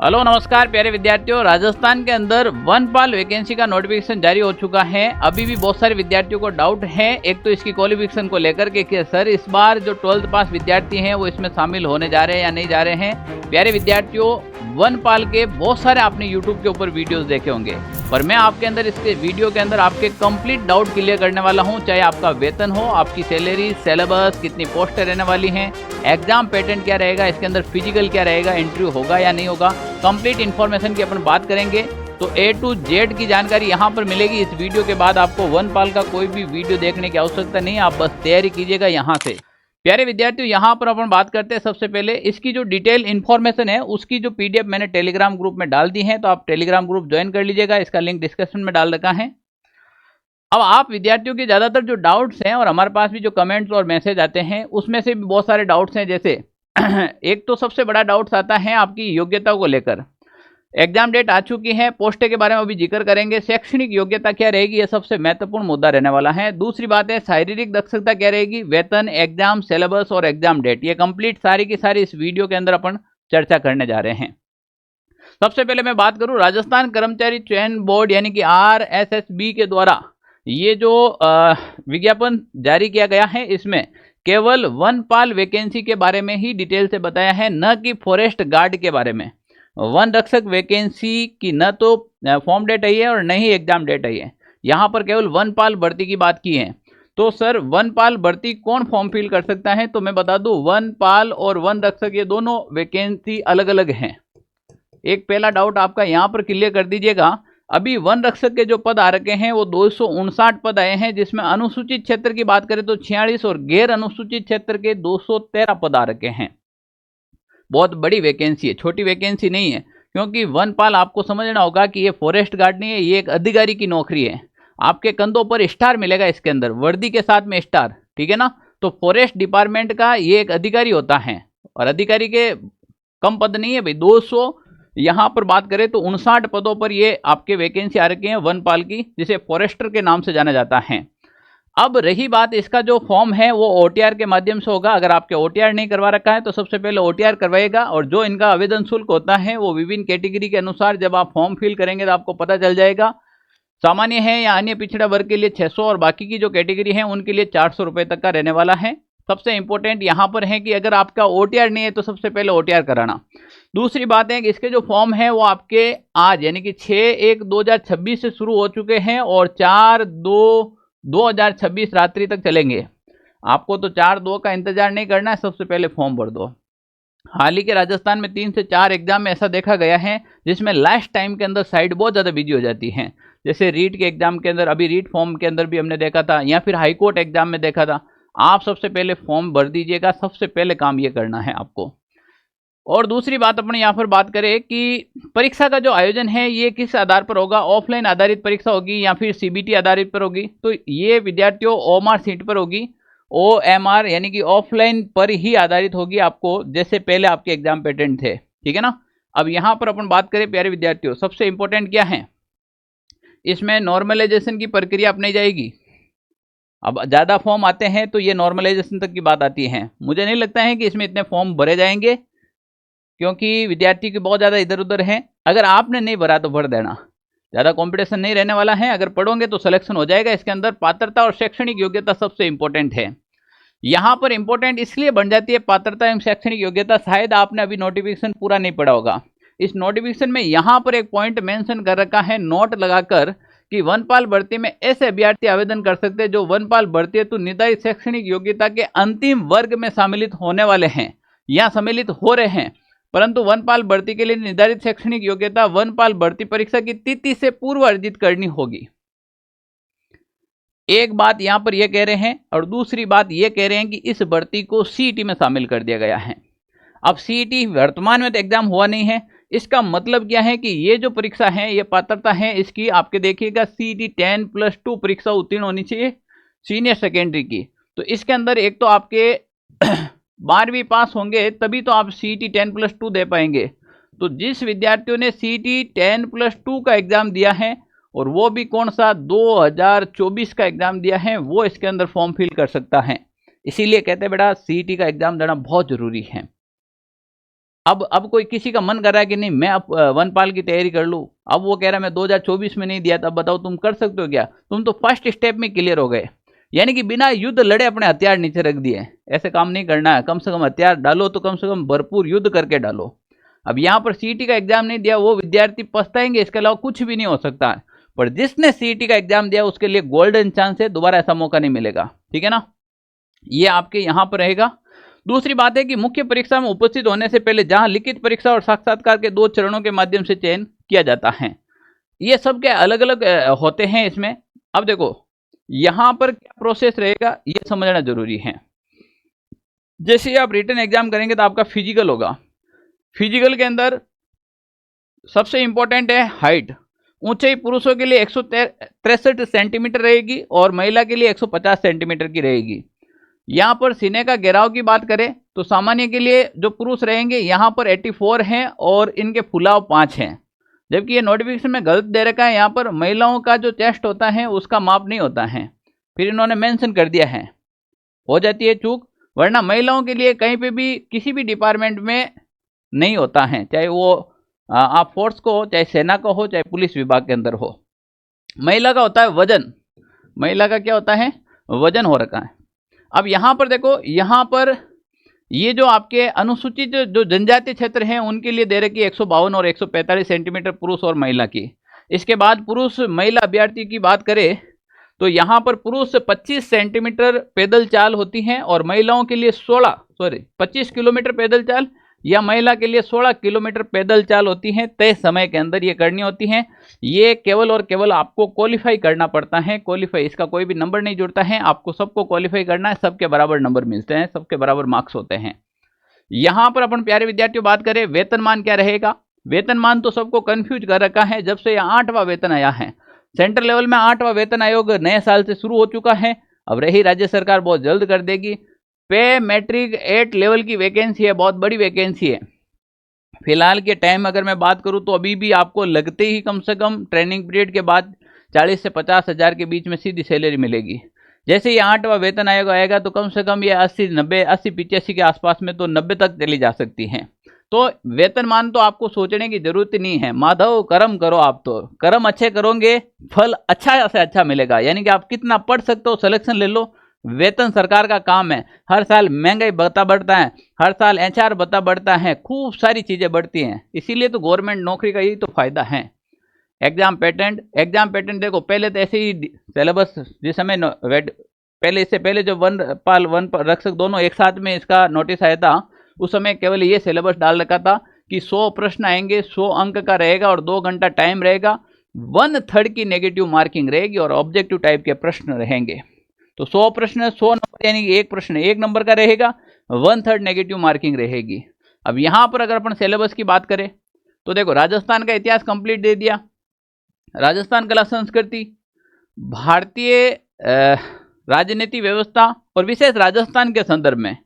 Hello नमस्कार प्यारे विद्यार्थियों। राजस्थान के अंदर वनपाल वैकेंसी का नोटिफिकेशन जारी हो चुका है। अभी भी बहुत सारे विद्यार्थियों को डाउट है, एक तो इसकी क्वालिफिकेशन को लेकर के कि सर इस बार जो 12th पास विद्यार्थी हैं वो इसमें शामिल होने जा रहे हैं या नहीं जा रहे हैं। प्यारे विद्यार्थियों, वनपाल के बहुत सारे आपने यूट्यूब के ऊपर वीडियोस देखे होंगे, पर मैं आपके अंदर इसके वीडियो के अंदर आपके कंप्लीट डाउट क्लियर करने वाला हूं। चाहे आपका वेतन हो, आपकी सैलरी, सिलेबस, कितनी पोस्टें रहने वाली हैं, एग्जाम पैटर्न क्या रहेगा, इसके अंदर फिजिकल क्या रहेगा, इंटरव्यू होगा या नहीं होगा, कंप्लीट इन्फॉर्मेशन की अपन बात करेंगे। तो A to Z की जानकारी यहाँ पर मिलेगी। इस वीडियो के बाद आपको वनपाल का कोई भी वीडियो देखने की आवश्यकता नहीं, आप बस तैयारी कीजिएगा यहाँ से। प्यारे विद्यार्थियों, यहाँ पर अपन बात करते हैं सबसे पहले इसकी जो डिटेल इन्फॉर्मेशन है उसकी जो PDF मैंने टेलीग्राम ग्रुप में डाल दी है, तो आप टेलीग्राम ग्रुप ज्वाइन कर लीजिएगा। इसका लिंक डिस्क्रिप्शन में डाल रखा है। अब आप विद्यार्थियों के ज़्यादातर जो डाउट्स हैं और हमारे पास भी जो कमेंट्स और मैसेज आते हैं उसमें से भी बहुत सारे डाउट्स हैं। जैसे एक तो सबसे बड़ा डाउट्स आता है आपकी योग्यता को लेकर। एग्जाम डेट आ चुकी है, पोस्टें के बारे में अभी जिक्र करेंगे, शैक्षणिक योग्यता क्या रहेगी, यह सबसे महत्वपूर्ण मुद्दा रहने वाला है। दूसरी बात है शारीरिक दक्षता क्या रहेगी, वेतन, एग्जाम, सिलेबस और एग्जाम डेट, ये कंप्लीट सारी की सारी इस वीडियो के अंदर अपन चर्चा करने जा रहे हैं। सबसे पहले मैं बात करूं राजस्थान कर्मचारी चयन बोर्ड यानी कि RSSB के द्वारा ये जो विज्ञापन जारी किया गया है, इसमें केवल वनपाल वैकेंसी के बारे में ही डिटेल से बताया है, न कि फॉरेस्ट गार्ड के बारे में। वन रक्षक वैकेंसी की न तो फॉर्म डेट आई है और न ही एग्जाम डेट आई है। यहाँ पर केवल वनपाल भर्ती की बात की है। तो सर वनपाल भर्ती कौन फॉर्म फिल कर सकता है, तो मैं बता दूं वनपाल और वन रक्षक ये दोनों वैकेंसी अलग अलग हैं। एक पहला डाउट आपका यहाँ पर क्लियर कर दीजिएगा। अभी वन रक्षक के जो पद आ रखे हैं वो 259 पद आए हैं, जिसमें अनुसूचित क्षेत्र की बात करें तो 46 और गैर अनुसूचित क्षेत्र के 213 पद आ रखे हैं। बहुत बड़ी वैकेंसी है, छोटी वैकेंसी नहीं है। क्योंकि वनपाल आपको समझना होगा कि ये फॉरेस्ट गार्ड नहीं है, ये एक अधिकारी की नौकरी है। आपके कंधों पर स्टार मिलेगा, इसके अंदर वर्दी के साथ में स्टार, ठीक है ना। तो फॉरेस्ट डिपार्टमेंट का ये एक अधिकारी होता है और अधिकारी के कम पद नहीं है भाई। 200 यहाँ पर बात करें तो 59 पदों पर ये आपके वैकेंसी आ रखी है वनपाल की, जिसे फॉरेस्टर के नाम से जाना जाता है। अब रही बात, इसका जो फॉर्म है वो OTR के माध्यम से होगा। अगर आपके OTR नहीं करवा रखा है तो सबसे पहले OTR करवाएगा, और जो इनका आवेदन शुल्क होता है वो विभिन्न कैटेगरी के अनुसार जब आप फॉर्म फिल करेंगे तो आपको पता चल जाएगा। सामान्य है या अन्य पिछड़ा वर्ग के लिए 600 और बाकी की जो कैटेगरी है उनके लिए 400 रुपये तक का रहने वाला है। सबसे इंपॉर्टेंट यहाँ पर है कि अगर आपका OTR नहीं है तो सबसे पहले OTR कराना। दूसरी बात है कि इसके जो फॉर्म है वो आपके आज यानी कि 6/1/2026 से शुरू हो चुके हैं और 4/2/2026 रात्रि तक चलेंगे। आपको तो 4/2 का इंतजार नहीं करना है, सबसे पहले फॉर्म भर दो। हाल ही के राजस्थान में 3 से 4 एग्जाम में ऐसा देखा गया है जिसमें लास्ट टाइम के अंदर साइड बहुत ज़्यादा बिजी हो जाती है। जैसे रीट के एग्जाम के अंदर, अभी रीट फॉर्म के अंदर भी हमने देखा था, या फिर हाईकोर्ट एग्जाम में देखा था। आप सबसे पहले फॉर्म भर दीजिएगा, सबसे पहले काम ये करना है आपको। और दूसरी बात अपन यहाँ पर बात करें कि परीक्षा का जो आयोजन है ये किस आधार पर होगा, ऑफलाइन आधारित परीक्षा होगी या फिर CBT आधारित पर होगी। तो ये विद्यार्थियों OMR सीट पर होगी, OMR यानी कि ऑफलाइन पर ही आधारित होगी, आपको जैसे पहले आपके एग्जाम पैटर्न थे, ठीक है ना। अब यहाँ पर अपन बात करें प्यारे विद्यार्थियों, सबसे इंपॉर्टेंट क्या है, इसमें नॉर्मलाइजेशन की प्रक्रिया अपनाई जाएगी। अब ज़्यादा फॉर्म आते हैं तो ये नॉर्मलाइजेशन तक की बात आती है। मुझे नहीं लगता है कि इसमें इतने फॉर्म भरे जाएंगे, क्योंकि विद्यार्थी की बहुत ज़्यादा इधर उधर है। अगर आपने नहीं भरा तो भर देना, ज़्यादा कंपटीशन नहीं रहने वाला है। अगर पढ़ोगे तो सिलेक्शन हो जाएगा। इसके अंदर पात्रता और शैक्षणिक योग्यता सबसे इंपॉर्टेंट है। यहाँ पर इंपॉर्टेंट इसलिए बन जाती है पात्रता एवं शैक्षणिक योग्यता, शायद आपने अभी नोटिफिकेशन पूरा नहीं पढ़ा होगा। इस नोटिफिकेशन में यहाँ पर एक पॉइंट मेंशन कर रखा है नोट लगाकर कि वनपाल भर्ती में ऐसे अभ्यर्थी आवेदन कर सकते हैं जो वनपाल भर्ती हेतु निर्धारित शैक्षणिक योग्यता के अंतिम वर्ग में सम्मिलित होने वाले हैं या सम्मिलित हो रहे हैं, परंतु वनपाल भर्ती के लिए निर्धारित शैक्षणिक योग्यता वनपाल भर्ती परीक्षा की तिथि से पूर्व अर्जित करनी होगी। एक बात यहां पर यह कह रहे हैं, और दूसरी बात यह कह रहे हैं कि इस भर्ती को CET में शामिल कर दिया गया है। अब CET वर्तमान में तो एग्जाम हुआ नहीं है, इसका मतलब क्या है कि ये जो परीक्षा है, ये पात्रता है इसकी, आपके देखिएगा CET 10+2 परीक्षा उत्तीर्ण होनी चाहिए सीनियर सेकेंडरी की। तो इसके अंदर एक तो आपके 12वीं पास होंगे तभी तो आप CET 10+2 दे पाएंगे। तो जिस विद्यार्थियों ने CET 10+2 का एग्जाम दिया है, और वो भी कौन सा 2024 का एग्जाम दिया है, वो इसके अंदर फॉर्म फिल कर सकता है। इसीलिए कहते हैं बेटा CET का एग्जाम देना बहुत जरूरी है। अब कोई किसी का मन कर रहा है कि नहीं मैं अब वनपाल की तैयारी कर लूँ, अब वो कह रहा है मैं 2024 में नहीं दिया था, अब बताओ तुम कर सकते हो क्या? तुम तो फर्स्ट स्टेप में क्लियर हो गए, यानी कि बिना युद्ध लड़े अपने हथियार नीचे रख दिए। ऐसे काम नहीं करना है, कम से कम हथियार डालो तो कम से कम भरपूर युद्ध करके डालो। अब यहाँ पर सीईटी का एग्जाम नहीं दिया वो विद्यार्थी पछताएंगे, इसके अलावा कुछ भी नहीं हो सकता। पर जिसने सीईटी का एग्जाम दिया उसके लिए गोल्डन चांस है, दोबारा ऐसा मौका नहीं मिलेगा, ठीक है ना। ये आपके यहाँ पर रहेगा। दूसरी बात है कि मुख्य परीक्षा में उपस्थित होने से पहले जहां लिखित परीक्षा और साक्षात्कार के 2 चरणों के माध्यम से चयन किया जाता है, ये सब के अलग अलग होते हैं इसमें। अब देखो यहां पर क्या प्रोसेस रहेगा ये समझना जरूरी है। जैसे आप रिटन एग्जाम करेंगे तो आपका फिजिकल होगा, फिजिकल के अंदर सबसे इंपॉर्टेंट है हाइट। ऊंचाई पुरुषों के लिए 163 सेंटीमीटर रहेगी और महिला के लिए 150 सेंटीमीटर की रहेगी। यहाँ पर सीने का घेराव की बात करें तो सामान्य के लिए जो पुरुष रहेंगे यहाँ पर 84 हैं और इनके फुलाव 5 हैं, जबकि ये नोटिफिकेशन में गलत दे रखा है। यहाँ पर महिलाओं का जो चेस्ट होता है उसका माप नहीं होता है, फिर इन्होंने मेंशन कर दिया है, हो जाती है चूक। वरना महिलाओं के लिए कहीं पे भी किसी भी डिपार्टमेंट में नहीं होता है, चाहे वो आप फोर्स को हो, चाहे सेना का हो, चाहे पुलिस विभाग के अंदर हो। महिला का होता है वजन, महिला का क्या होता है वजन हो रखा है। अब यहाँ पर देखो, यहाँ पर ये जो आपके अनुसूचित जो जनजातीय क्षेत्र हैं उनके लिए दे रखी है 152 और 145 सेंटीमीटर पुरुष और महिला की। इसके बाद पुरुष महिला अभ्यर्थी की बात करें तो यहाँ पर पुरुष 25 सेंटीमीटर पैदल चाल होती है और महिलाओं के लिए 25 किलोमीटर पैदल चाल या महिला के लिए 16 किलोमीटर पैदल चाल होती है। तय समय के अंदर ये करनी होती है। ये केवल और केवल आपको क्वालिफाई करना पड़ता है, क्वालिफाई, इसका कोई भी नंबर नहीं जुड़ता है, आपको सबको क्वालिफाई करना है, सबके बराबर नंबर मिलते हैं, सबके बराबर मार्क्स होते हैं। यहाँ पर अपन प्यारे विद्यार्थियों बात करें वेतनमान क्या रहेगा। वेतनमान तो सबको कंफ्यूज कर रखा है, जब से यह 8वां वेतन आया है सेंट्रल लेवल में, 8वां वेतन आयोग नए साल से शुरू हो चुका है। अब रही राज्य सरकार बहुत जल्द कर देगी। पे मैट्रिक 8 लेवल की वैकेंसी है, बहुत बड़ी वैकेंसी है। फिलहाल के टाइम अगर मैं बात करूं तो अभी भी आपको लगते ही कम से कम ट्रेनिंग पीरियड के बाद 40 से 50 हज़ार के बीच में सीधी सैलरी मिलेगी। जैसे ये 8वां वेतन आयोग आएगा तो कम से कम ये 80-85 के आसपास में तो 90 तक चली जा सकती हैं। तो वेतनमान तो आपको सोचने की जरूरत नहीं है। माधव कर्म करो, आप तो कर्म अच्छे करोगे फल अच्छा से अच्छा मिलेगा। यानी कि आप कितना पढ़ सकते हो सिलेक्शन ले लो, वेतन सरकार का काम है। हर साल महंगाई बढ़ता है, हर साल एचआर बढ़ता है, खूब सारी चीजें बढ़ती हैं, इसीलिए तो गवर्नमेंट नौकरी का यही तो फायदा है। एग्जाम पैटर्न देखो, पहले तो ऐसे ही सिलेबस जिस समय पहले, इससे पहले जो वन पाल रक्षक दोनों एक साथ में इसका नोटिस आया था उस समय केवल ये सिलेबस डाल रखा था कि 100 प्रश्न आएंगे, 100 अंक का रहेगा और 2 घंटा टाइम रहेगा, 1/3 की नेगेटिव मार्किंग रहेगी और ऑब्जेक्टिव टाइप के प्रश्न रहेंगे। तो 100 प्रश्न 100 नंबर, यानी कि एक प्रश्न 1 नंबर का रहेगा, 1/3 नेगेटिव मार्किंग रहेगी। अब यहाँ पर अगर अपन सिलेबस की बात करें तो देखो, राजस्थान का इतिहास कंप्लीट दे दिया, राजस्थान कला संस्कृति, भारतीय राजनीति व्यवस्था और विशेष राजस्थान के संदर्भ में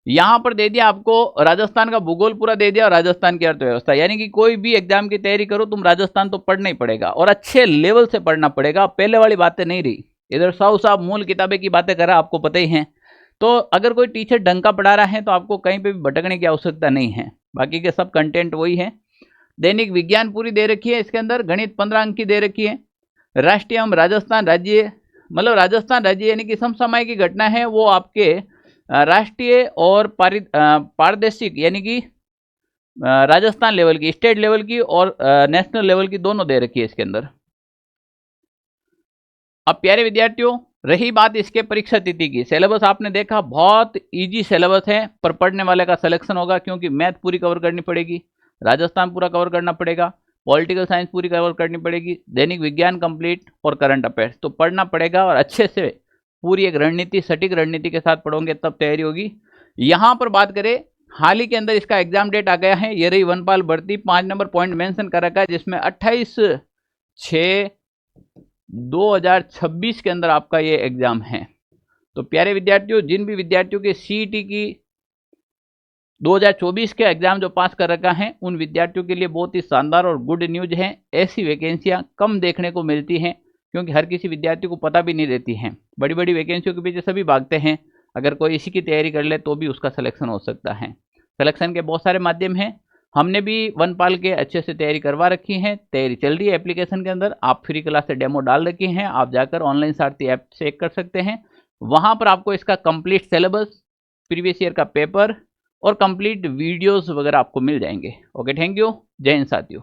यहां पर दे दिया आपको, राजस्थान का भूगोल पूरा दे दिया और राजस्थान की अर्थव्यवस्था। यानी कि कोई भी एग्जाम की तैयारी करो तुम राजस्थान तो पढ़ना ही पड़ेगा और अच्छे लेवल से पढ़ना पड़ेगा। पहले वाली बातें नहीं रही, इधर साहब मूल किताबें की बातें कर रहा, आपको पता ही है। तो अगर कोई टीचर ढंग का पढ़ा रहा है तो आपको कहीं पे भी भटकने की आवश्यकता नहीं है, बाकी के सब कंटेंट वही है। दैनिक विज्ञान पूरी दे रखी है, इसके अंदर गणित 15 अंक की दे रखी है। राष्ट्रीय एवं राजस्थान राज्य, मतलब राजस्थान राज्य यानी कि समसामयिक की घटना है वो आपके राष्ट्रीय और पारदेशिक यानी कि राजस्थान लेवल की, स्टेट लेवल की और नेशनल लेवल की दोनों दे रखी है इसके अंदर। अब प्यारे विद्यार्थियों रही बात इसके परीक्षा तिथि की, सिलेबस आपने देखा बहुत इजी सिलेबस है, पर पढ़ने वाले का सिलेक्शन होगा क्योंकि मैथ पूरी कवर करनी पड़ेगी, राजस्थान पूरा कवर करना पड़ेगा, पॉलिटिकल साइंस पूरी कवर करनी पड़ेगी, दैनिक विज्ञान कंप्लीट और करंट अफेयर्स तो पढ़ना पड़ेगा और अच्छे से पूरी एक रणनीति, सटीक रणनीति के साथ पढ़ोगे तब तैयारी होगी। यहाँ पर बात करें हाल ही के अंदर इसका एग्जाम डेट आ गया है, ये रही वनपाल भर्ती, 5 नंबर पॉइंट मेंशन कर रखा है जिसमें 28/6/2026 के अंदर आपका ये एग्जाम है। तो प्यारे विद्यार्थियों, जिन भी विद्यार्थियों के सीईटी की 2024 के एग्जाम जो पास कर रखा है उन विद्यार्थियों के लिए बहुत ही शानदार और गुड न्यूज है। ऐसी वैकेंसियां कम देखने को मिलती हैं क्योंकि हर किसी विद्यार्थी को पता भी नहीं रहती हैं, बड़ी बड़ी वैकेंसियों के पीछे सभी भागते हैं। अगर कोई इसी की तैयारी कर ले तो भी उसका सिलेक्शन हो सकता है। कलेक्शन के बहुत सारे माध्यम हैं। हमने भी वनपाल के अच्छे से तैयारी करवा रखी है, तैयारी चल रही है एप्लीकेशन के अंदर। आप फ्री क्लास से डेमो डाल रखी हैं, आप जाकर ऑनलाइन सारथी ऐप चेक कर सकते हैं। वहां पर आपको इसका कंप्लीट सिलेबस, प्रीवियस ईयर का पेपर और कंप्लीट वीडियोस वगैरह आपको मिल जाएंगे। Okay, thank you. जय हिंद साथियों।